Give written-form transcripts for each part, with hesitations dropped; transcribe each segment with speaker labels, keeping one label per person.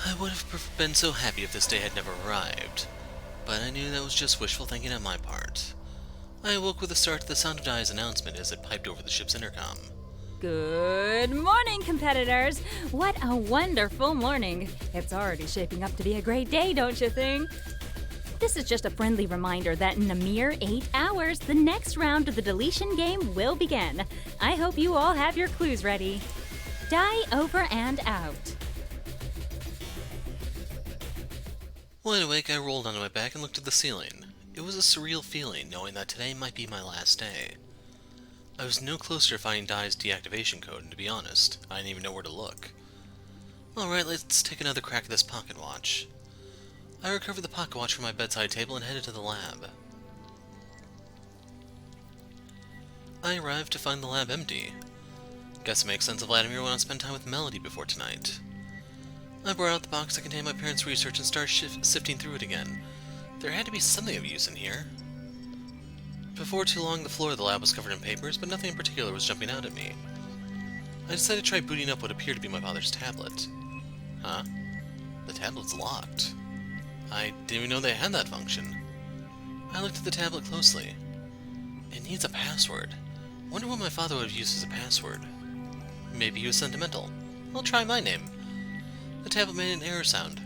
Speaker 1: I would have been so happy if this day had never arrived, but I knew that was just wishful thinking on my part. I awoke with a start to the sound of Ai's announcement as it piped over the ship's intercom.
Speaker 2: Good morning, competitors! What a wonderful morning! It's already shaping up to be a great day, don't you think? This is just a friendly reminder that in a mere 8 hours, the next round of the deletion game will begin. I hope you all have your clues ready. Die over and out.
Speaker 1: Wide awake, I rolled onto my back and looked at the ceiling. It was a surreal feeling knowing that today might be my last day. I was no closer to finding Dai's deactivation code, and to be honest, I didn't even know where to look. Alright, let's take another crack at this pocket watch. I recovered the pocket watch from my bedside table and headed to the lab. I arrived to find the lab empty. Guess it makes sense if Vladimir wanted to spend time with Melody before tonight. I brought out the box that contained my parents' research and started sifting through it again. There had to be something of use in here. Before too long, the floor of the lab was covered in papers, but nothing in particular was jumping out at me. I decided to try booting up what appeared to be my father's tablet. Huh? The tablet's locked. I didn't even know they had that function. I looked at the tablet closely. It needs a password. Wonder what my father would have used as a password. Maybe he was sentimental. I'll try my name. The tablet made an error sound.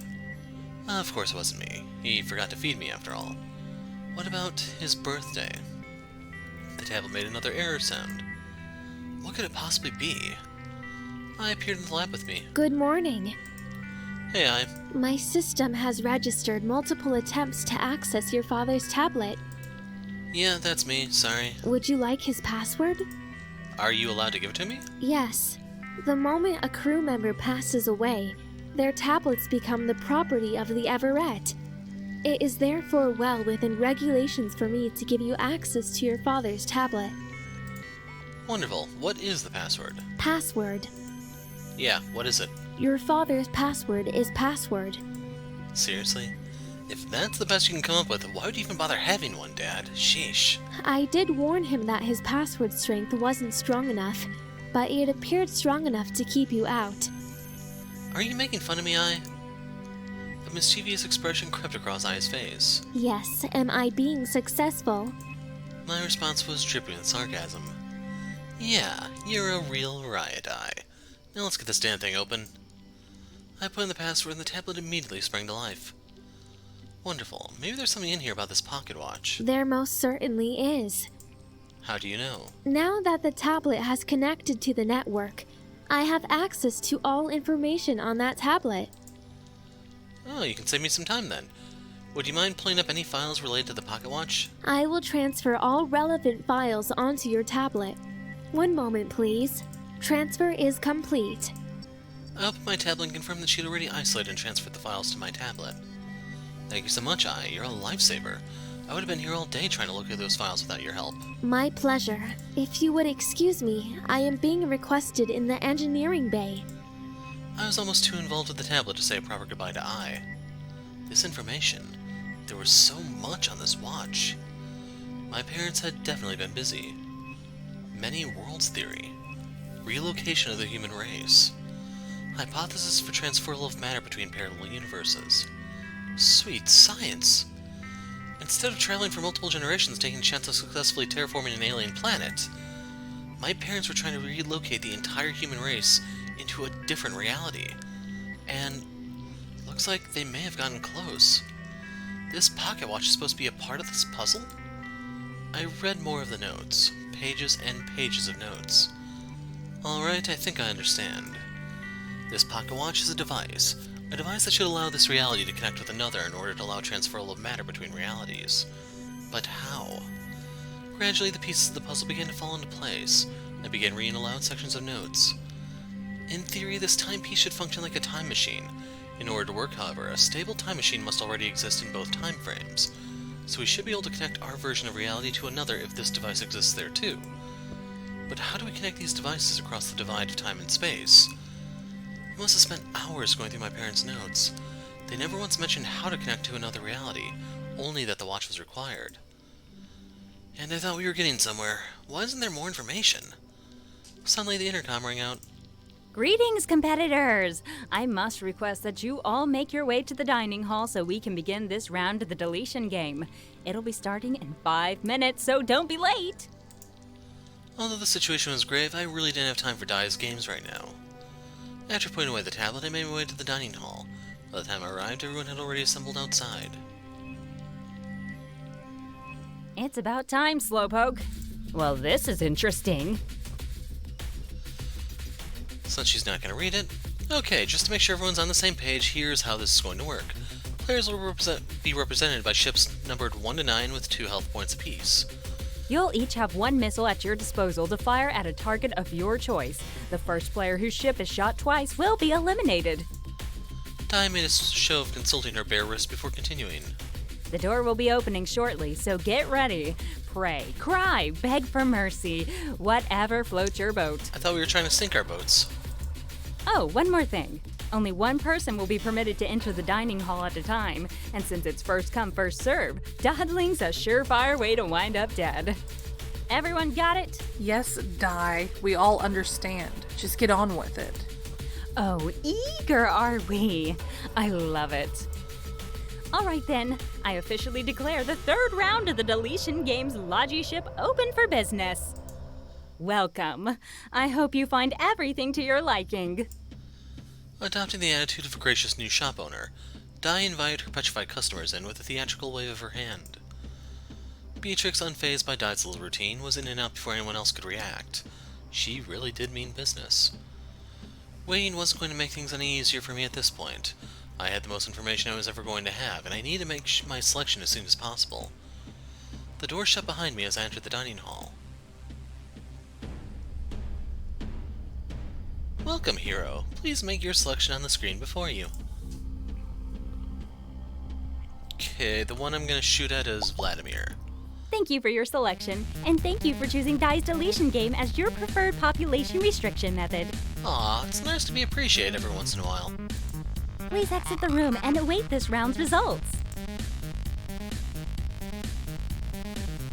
Speaker 1: Of course it wasn't me. He forgot to feed me after all. What about his birthday? The tablet made another error sound. What could it possibly be? I appeared in the lab with me.
Speaker 3: Good morning.
Speaker 1: Hey, Ai.
Speaker 3: My system has registered multiple attempts to access your father's tablet.
Speaker 1: Yeah, that's me. Sorry.
Speaker 3: Would you like his password?
Speaker 1: Are you allowed to give it to me?
Speaker 3: Yes. The moment a crew member passes away, their tablets become the property of the Everett. It is therefore well within regulations for me to give you access to your father's tablet.
Speaker 1: Wonderful. What is the password?
Speaker 3: Password.
Speaker 1: Yeah, what is it?
Speaker 3: Your father's password is password.
Speaker 1: Seriously? If that's the best you can come up with, why would you even bother having one, Dad? Sheesh.
Speaker 3: I did warn him that his password strength wasn't strong enough, but it appeared strong enough to keep you out.
Speaker 1: Are you making fun of me, Ai? A mischievous expression crept across Ai's face.
Speaker 3: Yes, am I being successful?
Speaker 1: My response was dripping with sarcasm. Yeah, you're a real riot, Ai. Now let's get this damn thing open. I put in the password and the tablet immediately sprang to life. Wonderful. Maybe there's something in here about this pocket watch.
Speaker 3: There most certainly is.
Speaker 1: How do you know?
Speaker 3: Now that the tablet has connected to the network, I have access to all information on that tablet.
Speaker 1: Oh, you can save me some time then. Would you mind pulling up any files related to the pocket watch?
Speaker 3: I will transfer all relevant files onto your tablet. One moment, please. Transfer is complete.
Speaker 1: I opened my tablet and confirmed that she'd already isolated and transferred the files to my tablet. Thank you so much, Ai. You're a lifesaver. I would have been here all day trying to locate those files without your help.
Speaker 3: My pleasure. If you would excuse me, I am being requested in the engineering bay.
Speaker 1: I was almost too involved with the tablet to say a proper goodbye to Ai. This information. There was so much on this watch. My parents had definitely been busy. Many worlds theory. Relocation of the human race. Hypothesis for transferal of matter between parallel universes. Sweet science! Instead of traveling for multiple generations taking a chance of successfully terraforming an alien planet, my parents were trying to relocate the entire human race into a different reality. And looks like they may have gotten close. This pocket watch is supposed to be a part of this puzzle? I read more of the notes. Pages and pages of notes. Alright, I think I understand. This pocket watch is a device that should allow this reality to connect with another in order to allow transferal of matter between realities. But how? Gradually, the pieces of the puzzle began to fall into place. I began reading aloud sections of notes. In theory, this timepiece should function like a time machine. In order to work, however, a stable time machine must already exist in both time frames. So we should be able to connect our version of reality to another if this device exists there too. But how do we connect these devices across the divide of time and space? I must have spent hours going through my parents' notes. They never once mentioned how to connect to another reality, only that the watch was required. And I thought we were getting somewhere. Why isn't there more information? Suddenly the intercom rang out.
Speaker 2: Greetings, competitors! I must request that you all make your way to the dining hall so we can begin this round of the deletion game. It'll be starting in 5 minutes, so don't be late!
Speaker 1: Although the situation was grave, I really didn't have time for Dai's games right now. After putting away the tablet, I made my way to the dining hall. By the time I arrived, everyone had already assembled outside.
Speaker 2: It's about time, Slowpoke. Well, this is interesting.
Speaker 1: Since she's not going to read it, okay, just to make sure everyone's on the same page, here's how this is going to work. Players will be represented by ships numbered 1 to 9 with 2 health points apiece.
Speaker 2: You'll each have 1 missile at your disposal to fire at a target of your choice. The first player whose ship is shot twice will be eliminated.
Speaker 1: Dai made a show of consulting her bare wrist before continuing.
Speaker 2: The door will be opening shortly, so get ready. Pray, cry, beg for mercy, whatever floats your boat.
Speaker 1: I thought we were trying to sink our boats.
Speaker 2: Oh, one more thing. Only 1 person will be permitted to enter the dining hall at a time, and since it's first come, first serve, dawdling's a surefire way to wind up dead. Everyone got it?
Speaker 4: Yes, Dai. We all understand. Just get on with it.
Speaker 2: Oh, eager are we? I love it. All right then, I officially declare the 3rd round of the Deletion Games Logiship open for business. Welcome. I hope you find everything to your liking.
Speaker 1: Adopting the attitude of a gracious new shop owner, Dai invited her petrified customers in with a theatrical wave of her hand. Beatrix, unfazed by Dai's little routine, was in and out before anyone else could react. She really did mean business. Waiting wasn't going to make things any easier for me at this point. I had the most information I was ever going to have, and I needed to make my selection as soon as possible. The door shut behind me as I entered the dining hall. Welcome, hero. Please make your selection on the screen before you. Okay, the one I'm gonna shoot at is Vladimir.
Speaker 2: Thank you for your selection, and thank you for choosing Dai's Deletion Game as your preferred population restriction method.
Speaker 1: Aw, it's nice to be appreciated every once in a while.
Speaker 2: Please exit the room and await this round's results.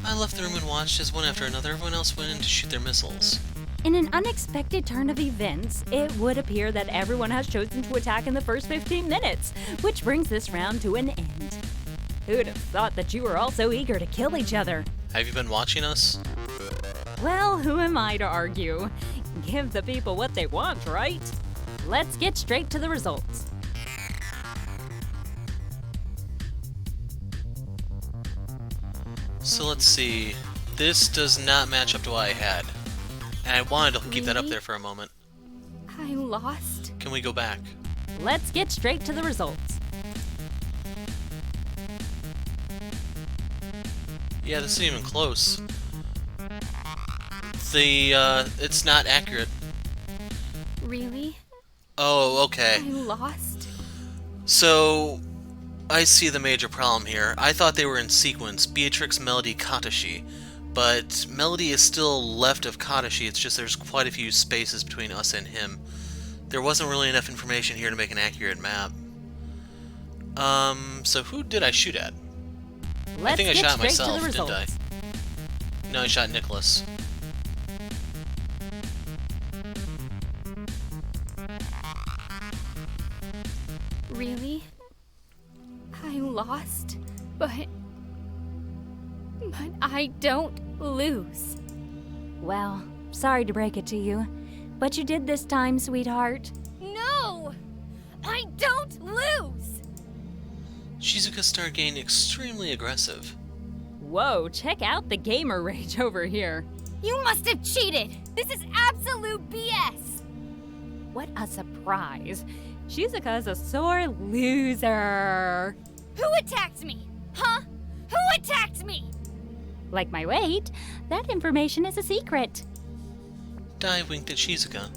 Speaker 1: I left the room and watched as one after another everyone else went in to shoot their missiles.
Speaker 2: In an unexpected turn of events, it would appear that everyone has chosen to attack in the first 15 minutes, which brings this round to an end. Who'd have thought that you were all so eager to kill each other?
Speaker 1: Have you been watching us?
Speaker 2: Well, who am I to argue? Give the people what they want, right? Let's get straight to the results.
Speaker 1: So let's see. This does not match up to what I had. And I wanted to keep that up there for a moment.
Speaker 2: I lost.
Speaker 1: Can we go back?
Speaker 2: Let's get straight to the results.
Speaker 1: Yeah, this isn't even close. It's not accurate.
Speaker 3: Really?
Speaker 1: Oh, okay.
Speaker 3: I lost?
Speaker 1: So, I see the major problem here. I thought they were in sequence, Beatrix, Melody, Katashi. But Melody is still left of Katashi, it's just there's quite a few spaces between us and him. There wasn't really enough information here to make an accurate map. So who did I shoot at? I think I shot myself, didn't I? No, I shot Nicholas.
Speaker 3: Really? I lost? But I don't lose.
Speaker 2: Well, sorry to break it to you, but you did this time, sweetheart.
Speaker 3: No! I don't lose!
Speaker 1: Shizuka started getting extremely aggressive.
Speaker 2: Whoa, check out the gamer rage over here.
Speaker 3: You must have cheated! This is absolute BS!
Speaker 2: What a surprise. Shizuka's a sore loser.
Speaker 3: Who attacked me? Huh? Who attacked me?
Speaker 2: Like my weight, that information is a secret.
Speaker 1: Dai winked at Shizuka.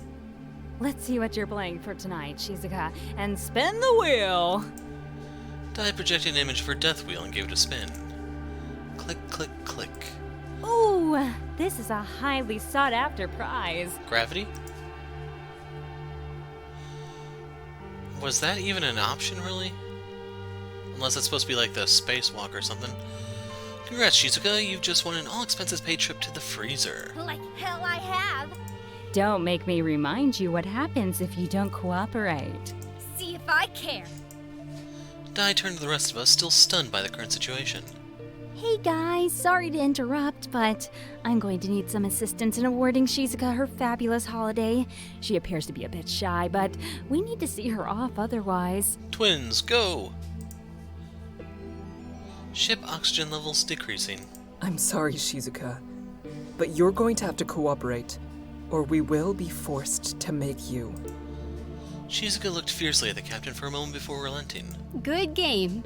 Speaker 2: Let's see what you're playing for tonight, Shizuka, and spin the wheel.
Speaker 1: Dai projected an image for Death Wheel and gave it a spin. Click, click, click.
Speaker 2: Ooh, this is a highly sought-after prize.
Speaker 1: Gravity? Was that even an option, really? Unless it's supposed to be like the spacewalk or something. Congrats, Shizuka, you've just won an all-expenses-paid trip to the freezer.
Speaker 3: Like hell I have.
Speaker 2: Don't make me remind you what happens if you don't cooperate.
Speaker 5: See if I care.
Speaker 1: Dai turned to the rest of us, still stunned by the current situation.
Speaker 2: Hey guys, sorry to interrupt, but I'm going to need some assistance in awarding Shizuka her fabulous holiday. She appears to be a bit shy, but we need to see her off otherwise.
Speaker 1: Twins, go! Ship oxygen levels decreasing.
Speaker 6: I'm sorry, Shizuka, but you're going to have to cooperate, or we will be forced to make you.
Speaker 1: Shizuka looked fiercely at the captain for a moment before relenting.
Speaker 5: Good game.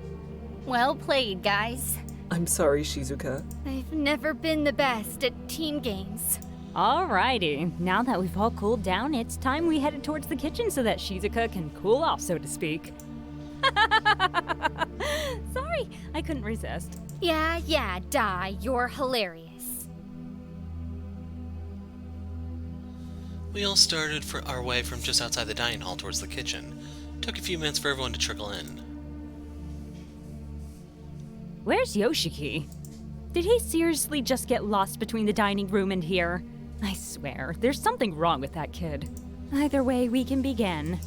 Speaker 5: Well played, guys.
Speaker 6: I'm sorry, Shizuka.
Speaker 5: I've never been the best at team games.
Speaker 2: Alrighty, now that we've all cooled down, it's time we headed towards the kitchen so that Shizuka can cool off, so to speak. Sorry, I couldn't resist.
Speaker 5: Yeah, Dai, you're hilarious.
Speaker 1: We all started for our way from just outside the dining hall towards the kitchen. Took a few minutes for everyone to trickle in.
Speaker 2: Where's Yoshiki? Did he seriously just get lost between the dining room and here? I swear, there's something wrong with that kid. Either way, we can begin.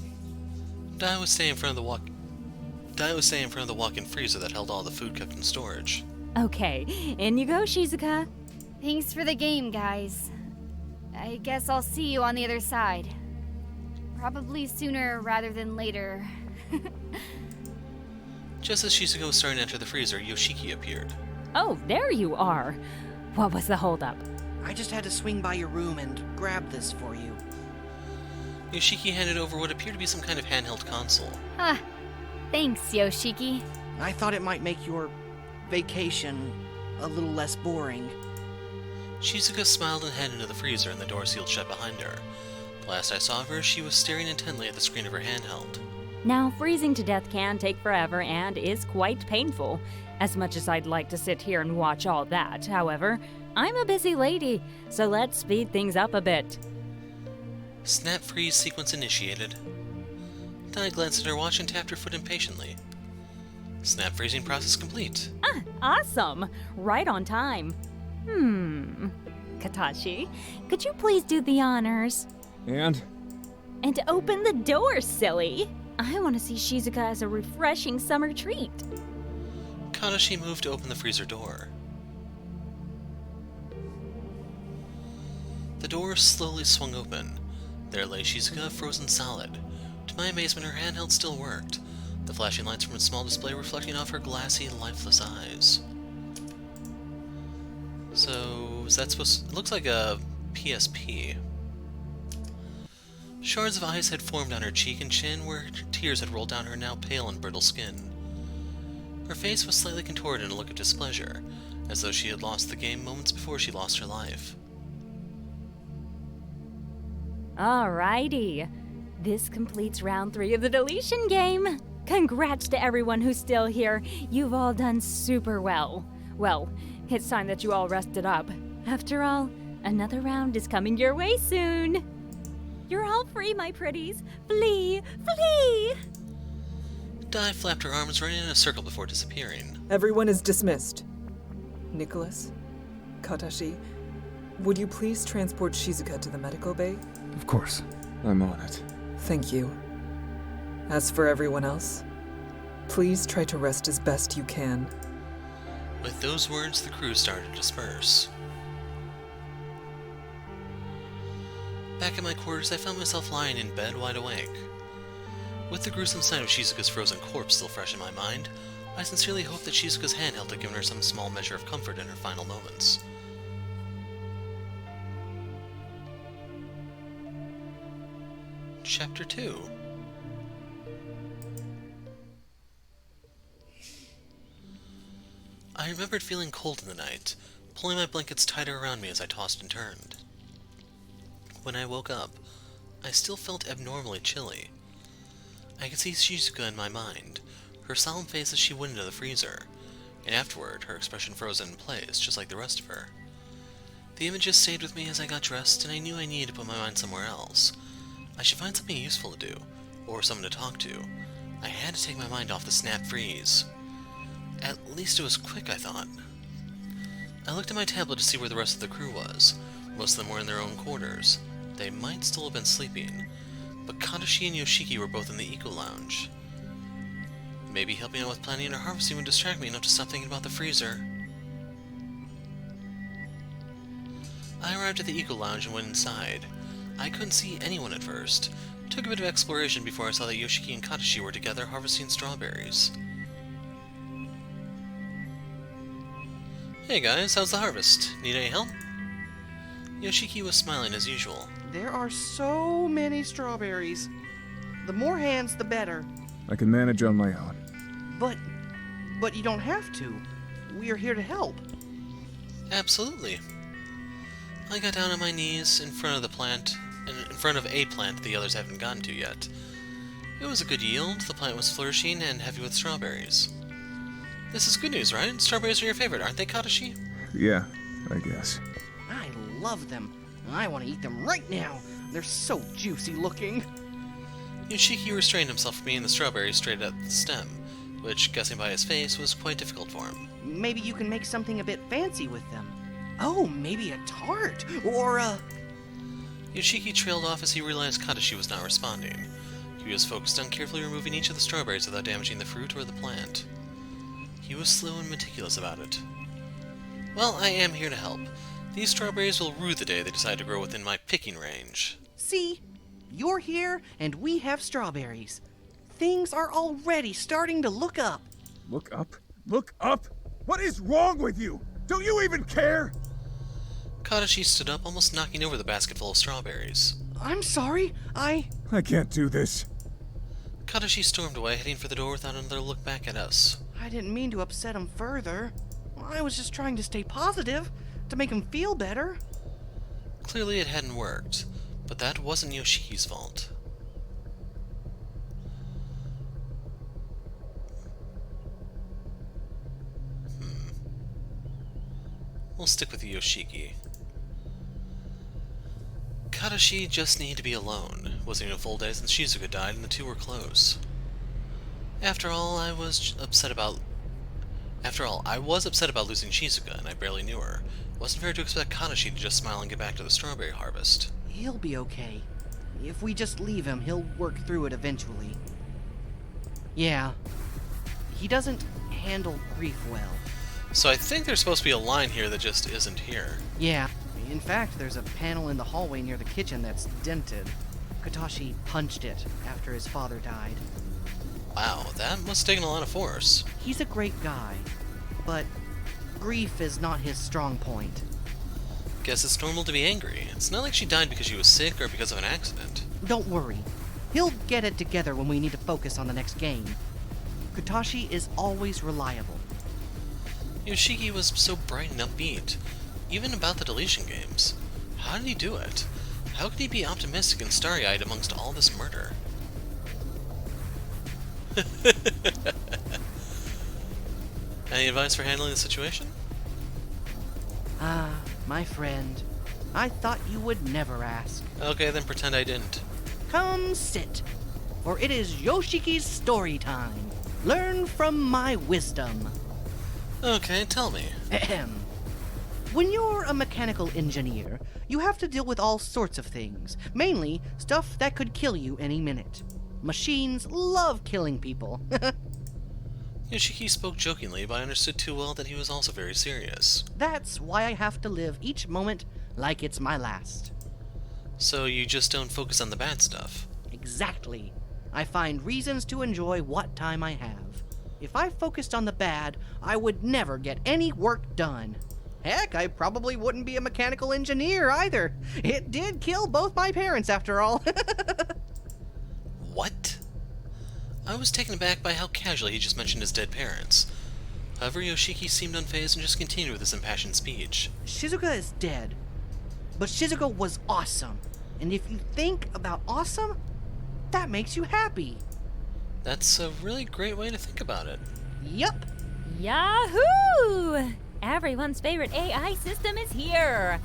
Speaker 1: Dai was staying in front of the walk-in freezer that held all the food kept in storage.
Speaker 2: Okay, in you go, Shizuka.
Speaker 5: Thanks for the game, guys. I guess I'll see you on the other side. Probably sooner rather than later.
Speaker 1: Just as Shizuka was starting to enter the freezer, Yoshiki appeared.
Speaker 2: Oh, there you are. What was the holdup?
Speaker 7: I just had to swing by your room and grab this for you.
Speaker 1: Yoshiki handed over what appeared to be some kind of handheld console.
Speaker 5: Ah, thanks, Yoshiki.
Speaker 7: I thought it might make your vacation a little less boring.
Speaker 1: Shizuka smiled and headed into the freezer, and the door sealed shut behind her. The last I saw of her, she was staring intently at the screen of her handheld.
Speaker 2: Now, freezing to death can take forever and is quite painful. As much as I'd like to sit here and watch all that, however, I'm a busy lady, so let's speed things up a bit.
Speaker 1: Snap freeze sequence initiated. Dai glanced at her watch and tapped her foot impatiently. Snap freezing process complete.
Speaker 2: Ah, awesome! Right on time. Katashi, could you please do the honors?
Speaker 8: And?
Speaker 2: And open the door, silly! I want to see Shizuka as a refreshing summer treat.
Speaker 1: Katashi moved to open the freezer door. The door slowly swung open. There lay Shizuka, frozen solid. To my amazement, her handheld still worked, the flashing lights from its small display reflecting off her glassy, lifeless eyes. So, is that supposed to... It looks like a PSP. Shards of ice had formed on her cheek and chin, where tears had rolled down her now pale and brittle skin. Her face was slightly contorted in a look of displeasure, as though she had lost the game moments before she lost her life.
Speaker 2: Alrighty. This completes round 3 of the deletion game. Congrats to everyone who's still here. You've all done super well. Well, it's time that you all rested up. After all, another round is coming your way soon. You're all free, my pretties. Flee! Flee!
Speaker 1: Dai flapped her arms, running in a circle before disappearing.
Speaker 6: Everyone is dismissed. Nicholas, Katashi, would you please transport Shizuka to the medical bay?
Speaker 8: Of course. I'm on it.
Speaker 6: Thank you. As for everyone else, please try to rest as best you can.
Speaker 1: With those words, the crew started to disperse. Back at my quarters, I found myself lying in bed, wide awake. With the gruesome sight of Shizuka's frozen corpse still fresh in my mind, I sincerely hoped that Shizuka's handheld had given her some small measure of comfort in her final moments. Chapter 2. I remembered feeling cold in the night, pulling my blankets tighter around me as I tossed and turned. When I woke up, I still felt abnormally chilly. I could see Shizuka in my mind, her solemn face as she went into the freezer, and afterward her expression frozen in place, just like the rest of her. The images stayed with me as I got dressed, and I knew I needed to put my mind somewhere else. I should find something useful to do, or someone to talk to. I had to take my mind off the snap freeze. At least it was quick, I thought. I looked at my tablet to see where the rest of the crew was. Most of them were in their own quarters. They might still have been sleeping, but Katashi and Yoshiki were both in the Eco Lounge. Maybe helping out with planning or harvesting would distract me enough to stop thinking about the freezer. I arrived at the Eco Lounge and went inside. I couldn't see anyone at first. It took a bit of exploration before I saw that Yoshiki and Katashi were together harvesting strawberries. Hey guys, how's the harvest? Need any help? Yoshiki was smiling as usual.
Speaker 7: There are so many strawberries. The more hands, the better.
Speaker 8: I can manage on my own.
Speaker 7: But you don't have to. We are here to help.
Speaker 1: Absolutely. I got down on my knees in front of the plant, in front of a plant the others haven't gotten to yet. It was a good yield, the plant was flourishing and heavy with strawberries. This is good news, right? Strawberries are your favorite, aren't they, Katashi?
Speaker 8: Yeah, I guess.
Speaker 7: I love them. I want to eat them right now. They're so juicy looking.
Speaker 1: Yoshiki restrained himself from eating the strawberries straight at the stem, which, guessing by his face, was quite difficult for him.
Speaker 7: Maybe you can make something a bit fancy with them. Oh, maybe a tart, or a...
Speaker 1: Yoshiki trailed off as he realized Katashi was not responding. He was focused on carefully removing each of the strawberries without damaging the fruit or the plant. He was slow and meticulous about it. Well, I am here to help. These strawberries will rue the day they decide to grow within my picking range.
Speaker 7: See? You're here, and we have strawberries. Things are already starting to look up.
Speaker 8: Look up? Look up? What is wrong with you? Don't you even care?
Speaker 1: Katashi stood up, almost knocking over the basket full of strawberries.
Speaker 7: I'm sorry,
Speaker 8: I can't do this.
Speaker 1: Katashi stormed away, heading for the door without another look back at us.
Speaker 7: I didn't mean to upset him further. I was just trying to stay positive, to make him feel better.
Speaker 1: Clearly it hadn't worked, but that wasn't Yoshiki's fault. We'll stick with Yoshiki. Katashi just needed to be alone. It wasn't even a full day since Shizuka died and the two were close. After all, I was upset about losing Shizuka, and I barely knew her. It wasn't fair to expect Katashi to just smile and get back to the strawberry harvest.
Speaker 7: He'll be okay. If we just leave him, he'll work through it eventually. Yeah. He doesn't handle grief well.
Speaker 1: So I think there's supposed to be a line here that just isn't here.
Speaker 7: Yeah. In fact, there's a panel in the hallway near the kitchen that's dented. Katashi punched it after his father died.
Speaker 1: Wow, that must have taken a lot of force.
Speaker 7: He's a great guy, but grief is not his strong point.
Speaker 1: Guess it's normal to be angry. It's not like she died because she was sick or because of an accident.
Speaker 7: Don't worry. He'll get it together when we need to focus on the next game. Katashi is always reliable.
Speaker 1: Yoshiki was so bright and upbeat, even about the deletion games. How did he do it? How could he be optimistic and starry-eyed amongst all this murder? Any advice for handling the situation?
Speaker 7: Ah, my friend. I thought you would never ask.
Speaker 1: Okay, then pretend I didn't.
Speaker 7: Come sit, for it is Yoshiki's story time. Learn from my wisdom.
Speaker 1: Okay, tell me.
Speaker 7: Ahem. When you're a mechanical engineer, you have to deal with all sorts of things, mainly stuff that could kill you any minute. Machines love killing people.
Speaker 1: Yoshiki spoke jokingly, but I understood too well that he was also very serious.
Speaker 7: That's why I have to live each moment like it's my last.
Speaker 1: So you just don't focus on the bad stuff?
Speaker 7: Exactly. I find reasons to enjoy what time I have. If I focused on the bad, I would never get any work done. Heck, I probably wouldn't be a mechanical engineer either. It did kill both my parents, after all.
Speaker 1: What? I was taken aback by how casually he just mentioned his dead parents. However, Yoshiki seemed unfazed and just continued with his impassioned speech.
Speaker 7: Shizuka is dead. But Shizuka was awesome. And if you think about awesome, that makes you happy.
Speaker 1: That's a really great way to think about it.
Speaker 7: Yup.
Speaker 2: Yahoo! Everyone's favorite AI system is here.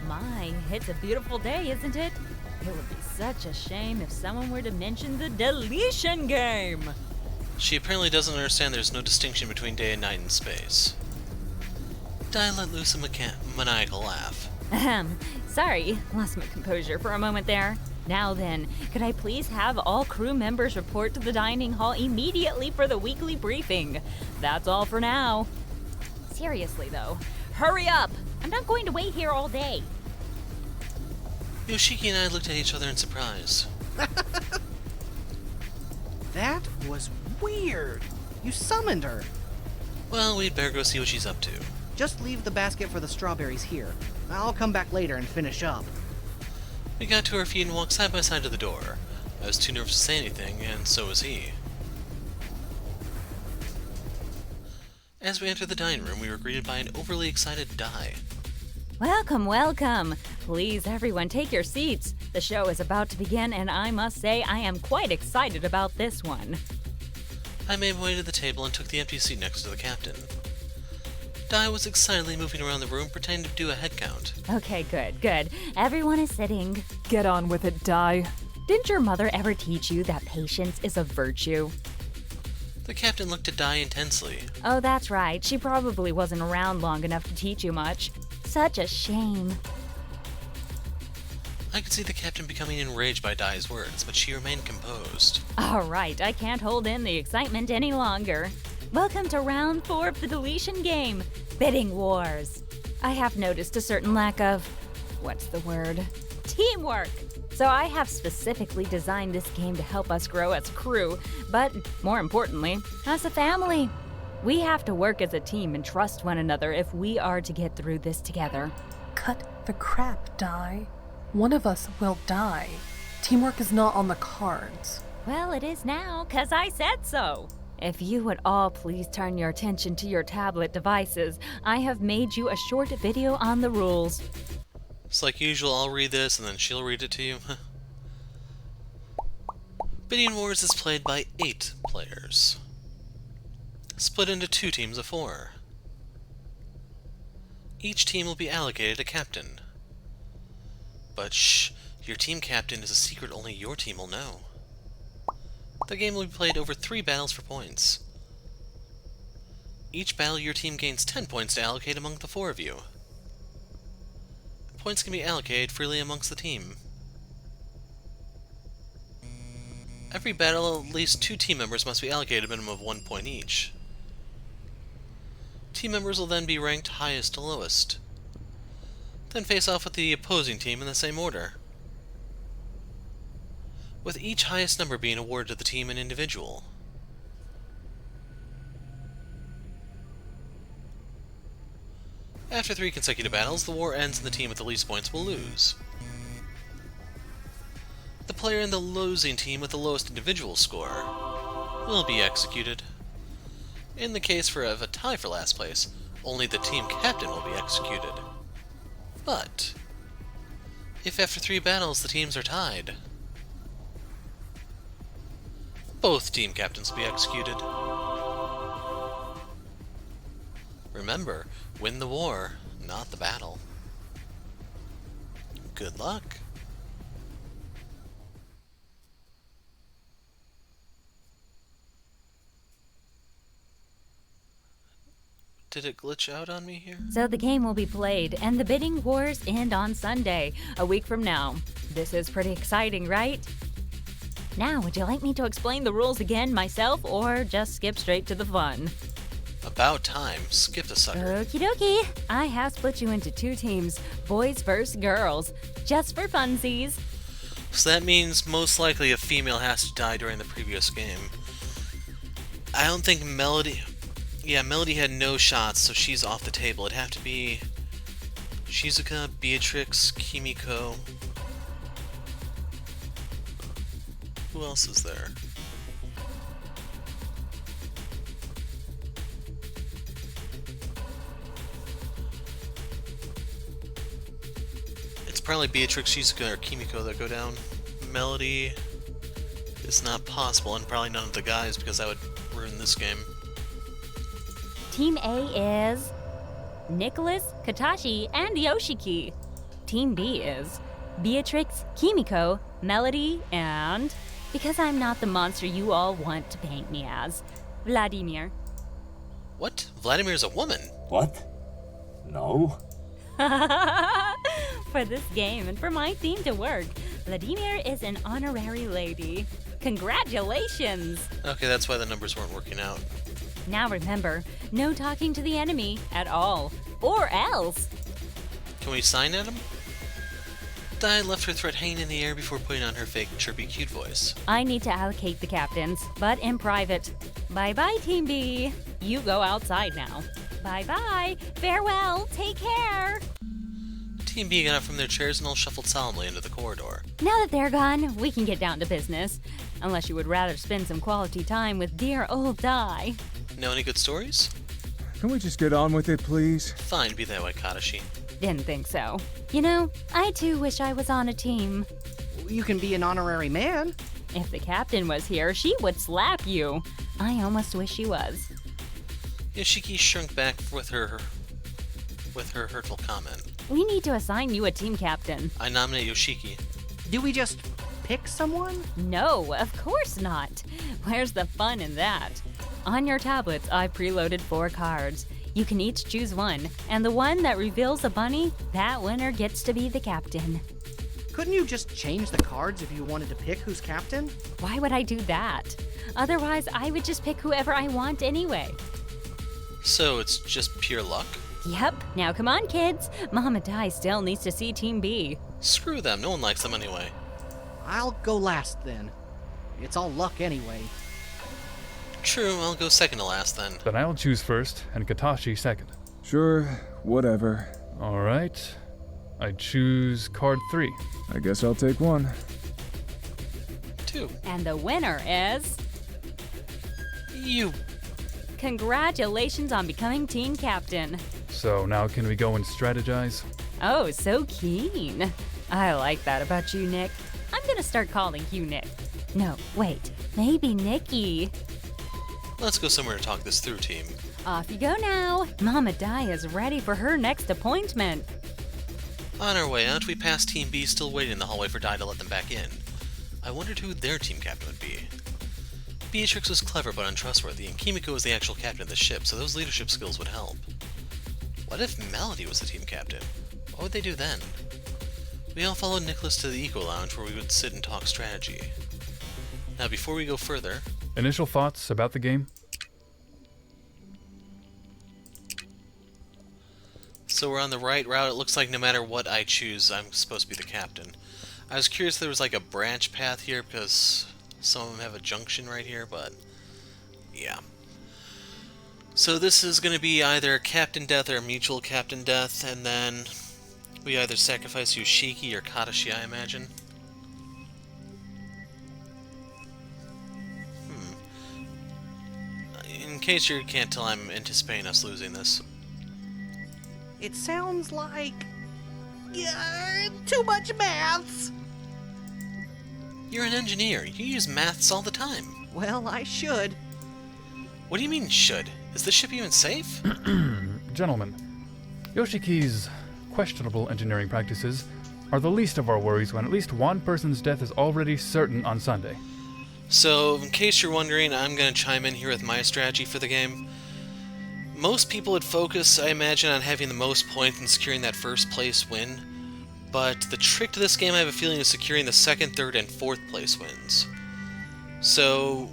Speaker 2: My, it's a beautiful day, isn't it? It would be such a shame if someone were to mention the deletion game.
Speaker 1: She apparently doesn't understand there's no distinction between day and night in space. Dai let loose a maniacal laugh.
Speaker 2: Sorry, lost my composure for a moment there. Now then, could I please have all crew members report to the dining hall immediately for the weekly briefing? That's all for now. Seriously though, hurry up! I'm not going to wait here all day.
Speaker 1: Yoshiki and I looked at each other in surprise.
Speaker 7: That was weird. You summoned her.
Speaker 1: Well, we'd better go see what she's up to.
Speaker 7: Just leave the basket for the strawberries here. I'll come back later and finish up.
Speaker 1: We got to our feet and walked side by side to the door. I was too nervous to say anything, and so was he. As we entered the dining room, we were greeted by an overly excited Dai.
Speaker 2: Welcome, welcome. Please, everyone, take your seats. The show is about to begin, and I must say I am quite excited about this one.
Speaker 1: I made my way to the table and took the empty seat next to the captain. Dai was excitedly moving around the room, pretending to do a head count.
Speaker 2: Okay, good. Everyone is sitting.
Speaker 6: Get on with it, Dai.
Speaker 2: Didn't your mother ever teach you that patience is a virtue?
Speaker 1: The captain looked at Dai intensely.
Speaker 2: Oh, that's right. She probably wasn't around long enough to teach you much. Such a shame.
Speaker 1: I could see the captain becoming enraged by Dai's words, but she remained composed.
Speaker 2: All right, I can't hold in the excitement any longer. Welcome to round 4 of the deletion game, Bidding Wars. I have noticed a certain lack of, what's the word? Teamwork. So I have specifically designed this game to help us grow as a crew, but more importantly, as a family. We have to work as a team and trust one another if we are to get through this together.
Speaker 4: Cut the crap, Dai. One of us will die. Teamwork is not on the cards.
Speaker 2: Well, it is now, 'cause I said so. If you would all please turn your attention to your tablet devices, I have made you a short video on the rules.
Speaker 1: It's like usual, I'll read this and then she'll read it to you. Bidding Wars is played by 8 players, split into 2 teams of 4. Each team will be allocated a captain. But shh, your team captain is a secret only your team will know. The game will be played over 3 battles for points. Each battle your team gains 10 points to allocate among the 4 of you. Points can be allocated freely amongst the team. Every battle, at least 2 team members must be allocated a minimum of 1 point each. Team members will then be ranked highest to lowest, then face off with the opposing team in the same order, with each highest number being awarded to the team and individual. After 3 consecutive battles, the war ends and the team with the least points will lose. The player in the losing team with the lowest individual score will be executed. In the case of a tie for last place, only the team captain will be executed. But if after 3 battles the teams are tied, both team captains will be executed. Remember, win the war, not the battle. Good luck. Did it glitch out on me here?
Speaker 2: So the game will be played, and the bidding wars end on Sunday, a week from now. This is pretty exciting, right? Now, would you like me to explain the rules again myself, or just skip straight to the fun?
Speaker 1: About time. Skip the sucker.
Speaker 2: Okie dokie. I have split you into 2 teams, boys versus girls, just for funsies.
Speaker 1: So that means most likely a female has to die during the previous game. I don't think Melody... Yeah, Melody had no shots, so she's off the table. It'd have to be Shizuka, Beatrix, Kimiko. Who else is there? It's probably Beatrix, Shizuka, or Kimiko that go down. Melody is not possible, and probably none of the guys, because that would ruin this game.
Speaker 2: Team A is Nicholas, Katashi, and Yoshiki. Team B is Beatrix, Kimiko, Melody, and, because I'm not the monster you all want to paint me as, Vladimir.
Speaker 1: What? Vladimir's a woman?
Speaker 8: What? No?
Speaker 2: For this game and for my theme to work, Vladimir is an honorary lady. Congratulations!
Speaker 1: Okay, that's why the numbers weren't working out.
Speaker 2: Now remember, no talking to the enemy at all. Or else!
Speaker 1: Can we sign at him? Di left her threat hanging in the air before putting on her fake chirpy cute voice.
Speaker 2: I need to allocate the captains, but in private. Bye-bye, Team B. You go outside now. Bye-bye. Farewell. Take care.
Speaker 1: Team B got up from their chairs and all shuffled solemnly into the corridor.
Speaker 2: Now that they're gone, we can get down to business. Unless you would rather spend some quality time with dear old Di.
Speaker 1: Know any good stories?
Speaker 8: Can we just get on with it, please?
Speaker 1: Fine, be that way, Katashi.
Speaker 2: Didn't think so. You know, I too wish I was on a team.
Speaker 7: You can be an honorary man.
Speaker 2: If the captain was here, she would slap you. I almost wish she was.
Speaker 1: Yoshiki shrunk back with her hurtful comment.
Speaker 2: We need to assign you a team captain.
Speaker 1: I nominate Yoshiki.
Speaker 7: Do we just pick someone?
Speaker 2: No, of course not. Where's the fun in that? On your tablets, I've preloaded 4 cards. You can each choose one, and the one that reveals a bunny, that winner gets to be the captain.
Speaker 7: Couldn't you just change the cards if you wanted to pick who's captain?
Speaker 2: Why would I do that? Otherwise, I would just pick whoever I want anyway.
Speaker 1: So it's just pure luck?
Speaker 2: Yep. Now come on, kids. Mama Di still needs to see Team B.
Speaker 1: Screw them, no one likes them anyway.
Speaker 7: I'll go last then. It's all luck anyway.
Speaker 1: True, I'll go second to last then.
Speaker 9: Then I'll choose first, and Katashi second.
Speaker 8: Sure, whatever.
Speaker 9: Alright. I choose card 3.
Speaker 8: I guess I'll take one.
Speaker 1: 2.
Speaker 2: And the winner is...
Speaker 1: You.
Speaker 2: Congratulations on becoming team captain.
Speaker 9: So now can we go and strategize?
Speaker 2: Oh, so keen. I like that about you, Nick. I'm gonna start calling you Nick. No, wait. Maybe Nikki.
Speaker 1: Let's go somewhere to talk this through, team.
Speaker 2: Off you go now. Mama Di is ready for her next appointment.
Speaker 1: On our way out, we passed Team B still waiting in the hallway for Di to let them back in. I wondered who their team captain would be. Beatrix was clever but untrustworthy, and Kimiko was the actual captain of the ship, so those leadership skills would help. What if Melody was the team captain? What would they do then? We all followed Nicholas to the Eco Lounge where we would sit and talk strategy. Now before we go further...
Speaker 9: Initial thoughts about the game?
Speaker 1: So we're on the right route. It looks like no matter what I choose, I'm supposed to be the captain. I was curious if there was like a branch path here because some of them have a junction right here, but yeah. So this is going to be either captain death or mutual captain death, and then we either sacrifice Yoshiki or Katashi, I imagine. In case you can't tell, I'm anticipating us losing this.
Speaker 7: It sounds like... too much maths!
Speaker 1: You're an engineer. You use maths all the time.
Speaker 7: Well, I should.
Speaker 1: What do you mean, should? Is this ship even safe?
Speaker 9: Gentlemen, Yoshiki's questionable engineering practices are the least of our worries when at least one person's death is already certain on Sunday.
Speaker 1: So, in case you're wondering, I'm going to chime in here with my strategy for the game. Most people would focus, I imagine, on having the most points and securing that first place win. But the trick to this game, I have a feeling, is securing the second, third, and fourth place wins. So,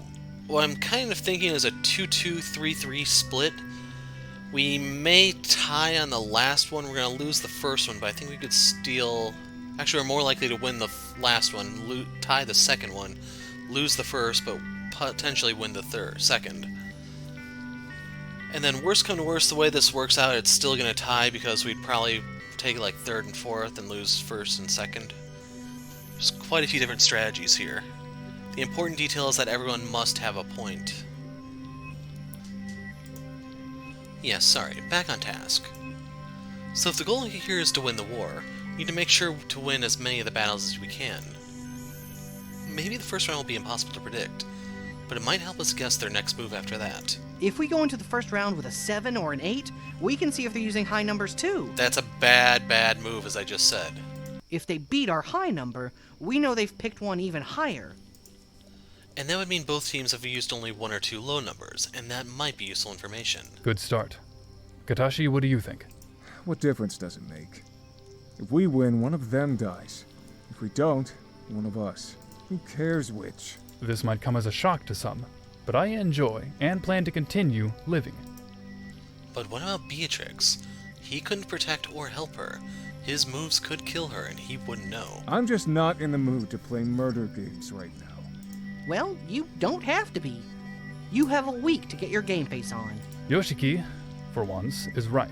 Speaker 1: what I'm kind of thinking is a 2-2, 3-3 split. We may tie on the last one. We're going to lose the first one, but I think we could steal... Actually, we're more likely to win the last one, tie the second one, lose the first, but potentially win the second. And then worst come to worst, the way this works out, it's still going to tie because we'd probably take like third and fourth and lose first and second. There's quite a few different strategies here. The important detail is that everyone must have a point. Yes, sorry, back on task. So if the goal here is to win the war, we need to make sure to win as many of the battles as we can. Maybe the first round will be impossible to predict, but it might help us guess their next move after that.
Speaker 7: If we go into the first round with a 7 or an 8, we can see if they're using high numbers too.
Speaker 1: That's a bad move, as I just said.
Speaker 7: If they beat our high number, we know they've picked one even higher.
Speaker 1: And that would mean both teams have used only 1 or 2 low numbers, and that might be useful information.
Speaker 9: Good start. Katashi, what do you think?
Speaker 8: What difference does it make? If we win, one of them dies. If we don't, one of us. Who cares which?
Speaker 9: This might come as a shock to some, but I enjoy and plan to continue living.
Speaker 1: But what about Beatrix? He couldn't protect or help her. His moves could kill her and he wouldn't know.
Speaker 8: I'm just not in the mood to play murder games right now.
Speaker 7: Well, you don't have to be. You have a week to get your game face on.
Speaker 9: Yoshiki, for once, is right.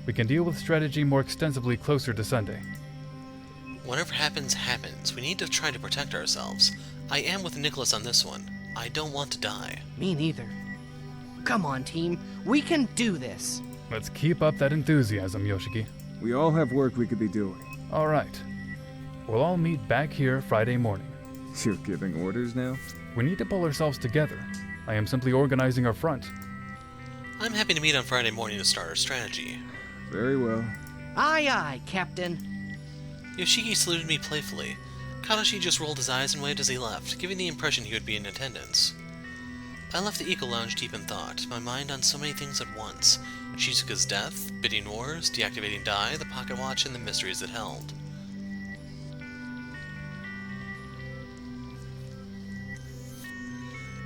Speaker 9: We can deal with strategy more extensively closer to Sunday.
Speaker 1: Whatever happens, happens. We need to try to protect ourselves. I am with Nicholas on this one. I don't want to die.
Speaker 7: Me neither. Come on, team. We can do this.
Speaker 9: Let's keep up that enthusiasm, Yoshiki.
Speaker 8: We all have work we could be doing.
Speaker 9: All right. We'll all meet back here Friday morning.
Speaker 8: You're giving orders now?
Speaker 9: We need to pull ourselves together. I am simply organizing our front.
Speaker 1: I'm happy to meet on Friday morning to start our strategy.
Speaker 8: Very well.
Speaker 7: Aye, aye, Captain.
Speaker 1: Yoshiki saluted me playfully. Katashi just rolled his eyes and waved as he left, giving the impression he would be in attendance. I left the Eco Lounge deep in thought, my mind on so many things at once. Shizuka's death, bidding wars, deactivating Dai, the pocket watch, and the mysteries it held.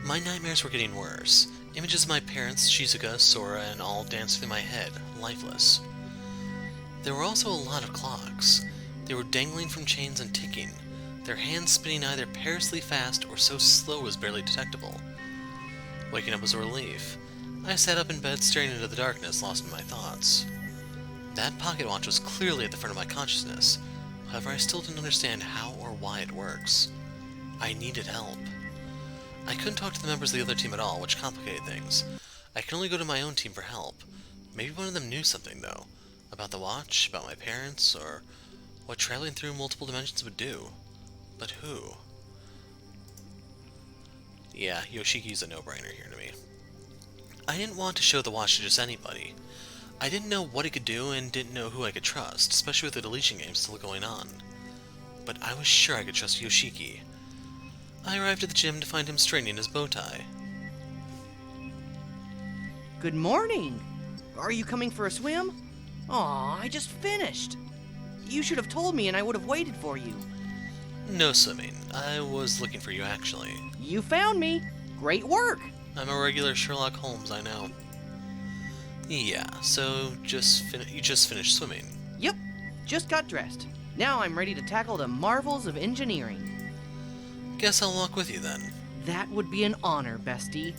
Speaker 1: My nightmares were getting worse. Images of my parents, Shizuka, Sora, and all danced through my head, lifeless. There were also a lot of clocks. They were dangling from chains and ticking, their hands spinning either perilously fast or so slow as barely detectable. Waking up was a relief. I sat up in bed staring into the darkness, lost in my thoughts. That pocket watch was clearly at the front of my consciousness. However, I still didn't understand how or why it works. I needed help. I couldn't talk to the members of the other team at all, which complicated things. I could only go to my own team for help. Maybe one of them knew something, though. About the watch, about my parents, or what traveling through multiple dimensions would do. But who? Yeah, Yoshiki's a no-brainer here to me. I didn't want to show the watch to just anybody. I didn't know what it could do and didn't know who I could trust, especially with the deletion game still going on. But I was sure I could trust Yoshiki. I arrived at the gym to find him straightening his bow tie.
Speaker 7: Good morning. Are you coming for a swim? Aw, I just finished. You should have told me and I would have waited for you.
Speaker 1: No swimming. I was looking for you, actually.
Speaker 7: You found me. Great work.
Speaker 1: I'm a regular Sherlock Holmes, I know. Yeah, so you just finished swimming.
Speaker 7: Yep, just got dressed. Now I'm ready to tackle the marvels of engineering.
Speaker 1: Guess I'll walk with you then.
Speaker 7: That would be an honor, bestie.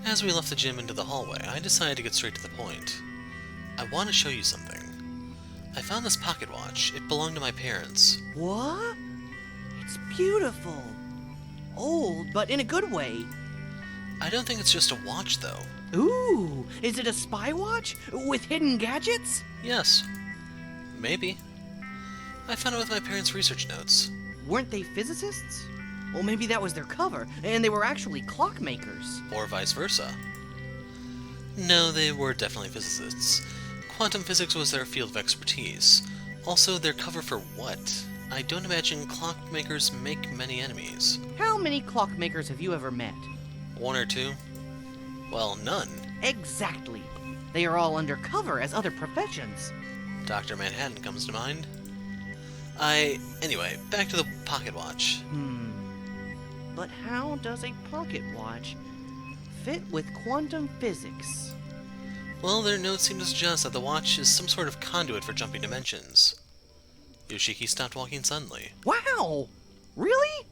Speaker 1: As we left the gym into the hallway, I decided to get straight to the point. I want to show you something. I found this pocket watch. It belonged to my parents.
Speaker 7: What? It's beautiful. Old, but in a good way.
Speaker 1: I don't think it's just a watch, though.
Speaker 7: Ooh, is it a spy watch? With hidden gadgets?
Speaker 1: Yes. Maybe. I found it with my parents' research notes.
Speaker 7: Weren't they physicists? Well, maybe that was their cover, and they were actually clockmakers.
Speaker 1: Or vice versa. No, they were definitely physicists. Quantum physics was their field of expertise. Also, their cover for what? I don't imagine clockmakers make many enemies.
Speaker 7: How many clockmakers have you ever met?
Speaker 1: One or two? Well, none.
Speaker 7: Exactly. They are all undercover as other professions.
Speaker 1: Dr. Manhattan comes to mind. Anyway, back to the pocket watch.
Speaker 7: But how does a pocket watch fit with quantum physics?
Speaker 1: Well, their notes seem to suggest that the watch is some sort of conduit for jumping dimensions. Yoshiki stopped walking suddenly.
Speaker 7: Wow! Really?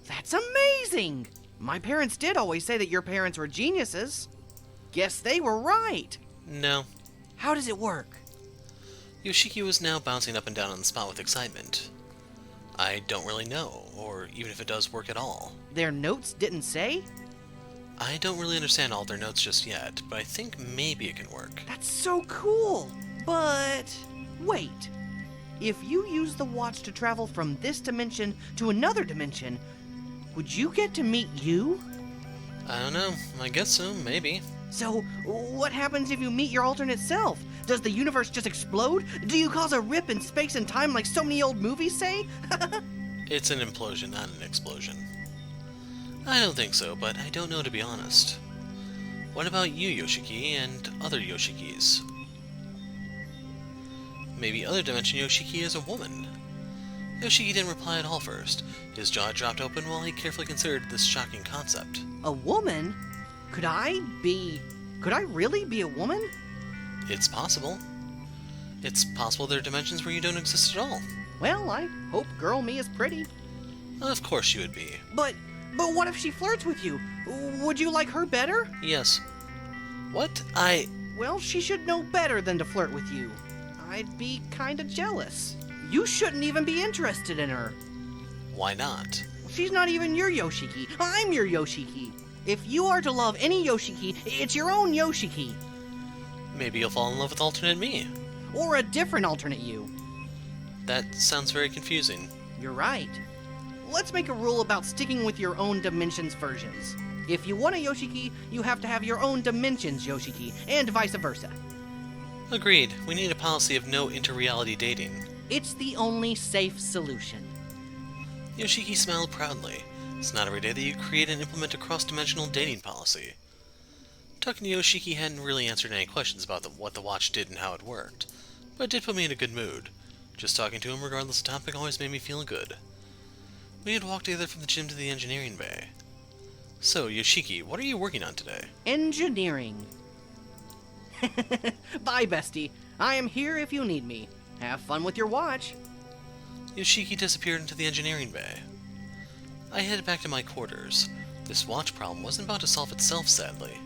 Speaker 7: That's amazing! My parents did always say that your parents were geniuses. Guess they were right.
Speaker 1: No.
Speaker 7: How does it work?
Speaker 1: Yoshiki was now bouncing up and down on the spot with excitement. I don't really know, or even if it does work at all.
Speaker 7: Their notes didn't say?
Speaker 1: I don't really understand all their notes just yet, but I think maybe it can work.
Speaker 7: That's so cool! But wait. If you use the watch to travel from this dimension to another dimension, would you get to meet you?
Speaker 1: I don't know. I guess so, maybe.
Speaker 7: So, what happens if you meet your alternate self? Does the universe just explode? Do you cause a rip in space and time like so many old movies say?
Speaker 1: It's an implosion, not an explosion. I don't think so, but I don't know, to be honest. What about you, Yoshiki, and other Yoshikis? Maybe other dimension Yoshiki is a woman. Yoshiki didn't reply at all first. His jaw dropped open while he carefully considered this shocking concept.
Speaker 7: A woman? Could I really be a woman?
Speaker 1: It's possible. It's possible there are dimensions where you don't exist at all.
Speaker 7: Well, I hope girl me is pretty.
Speaker 1: Of course she would be.
Speaker 7: But what if she flirts with you? Would you like her better?
Speaker 1: Yes. What?
Speaker 7: Well, she should know better than to flirt with you. I'd be kinda jealous. You shouldn't even be interested in her.
Speaker 1: Why not?
Speaker 7: She's not even your Yoshiki. I'm your Yoshiki. If you are to love any Yoshiki, it's your own Yoshiki.
Speaker 1: Maybe you'll fall in love with alternate me.
Speaker 7: Or a different alternate you.
Speaker 1: That sounds very confusing.
Speaker 7: You're right. Let's make a rule about sticking with your own dimensions versions. If you want a Yoshiki, you have to have your own dimensions Yoshiki, and vice versa.
Speaker 1: Agreed. We need a policy of no inter-reality dating.
Speaker 7: It's the only safe solution.
Speaker 1: Yoshiki smiled proudly. It's not every day that you create and implement a cross-dimensional dating policy. Talking to Yoshiki hadn't really answered any questions about what the watch did and how it worked, but it did put me in a good mood. Just talking to him regardless of topic always made me feel good. We had walked together from the gym to the engineering bay. So, Yoshiki, what are you working on today?
Speaker 7: Engineering. Bye, bestie. I am here if you need me. Have fun with your watch.
Speaker 1: Yoshiki disappeared into the engineering bay. I headed back to my quarters. This watch problem wasn't about to solve itself, sadly.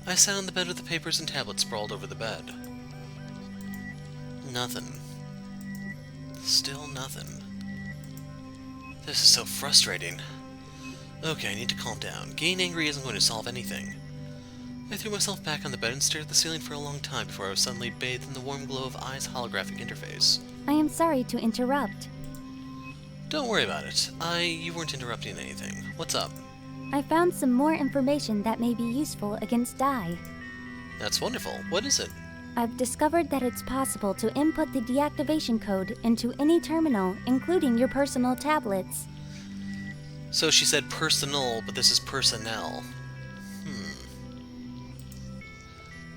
Speaker 1: I sat on the bed with the papers and tablets sprawled over the bed. Nothing. Still nothing. This is so frustrating. Okay, I need to calm down. Getting angry isn't going to solve anything. I threw myself back on the bed and stared at the ceiling for a long time before I was suddenly bathed in the warm glow of Ai's holographic interface.
Speaker 10: I am sorry to interrupt.
Speaker 1: Don't worry about it. You weren't interrupting anything. What's up?
Speaker 10: I found some more information that may be useful against Dai.
Speaker 1: That's wonderful. What is it?
Speaker 10: I've discovered that it's possible to input the deactivation code into any terminal, including your personal tablets.
Speaker 1: So she said personal, but this is personnel.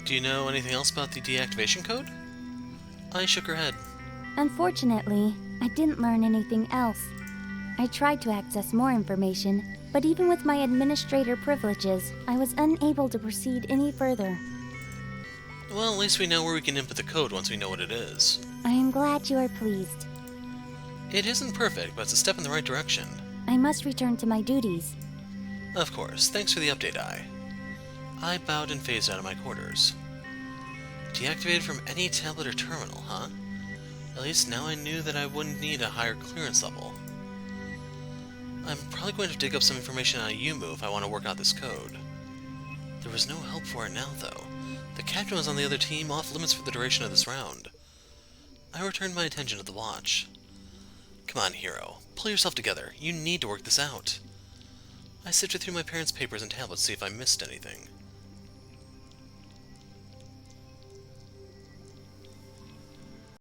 Speaker 1: Do you know anything else about the deactivation code? Ai shook her head.
Speaker 10: Unfortunately, I didn't learn anything else. I tried to access more information, but even with my administrator privileges, I was unable to proceed any further.
Speaker 1: Well, at least we know where we can input the code once we know what it is.
Speaker 10: I am glad you are pleased.
Speaker 1: It isn't perfect, but it's a step in the right direction.
Speaker 10: I must return to my duties.
Speaker 1: Of course. Thanks for the update, Ai. I bowed and phased out of my quarters. Deactivated from any tablet or terminal, huh? At least now I knew that I wouldn't need a higher clearance level. I'm probably going to dig up some information on Yumu if I want to work out this code. There was no help for it now, though. The captain was on the other team, off limits for the duration of this round. I returned my attention to the watch. Come on, hero. Pull yourself together. You need to work this out. I sifted through my parents' papers and tablets to see if I missed anything.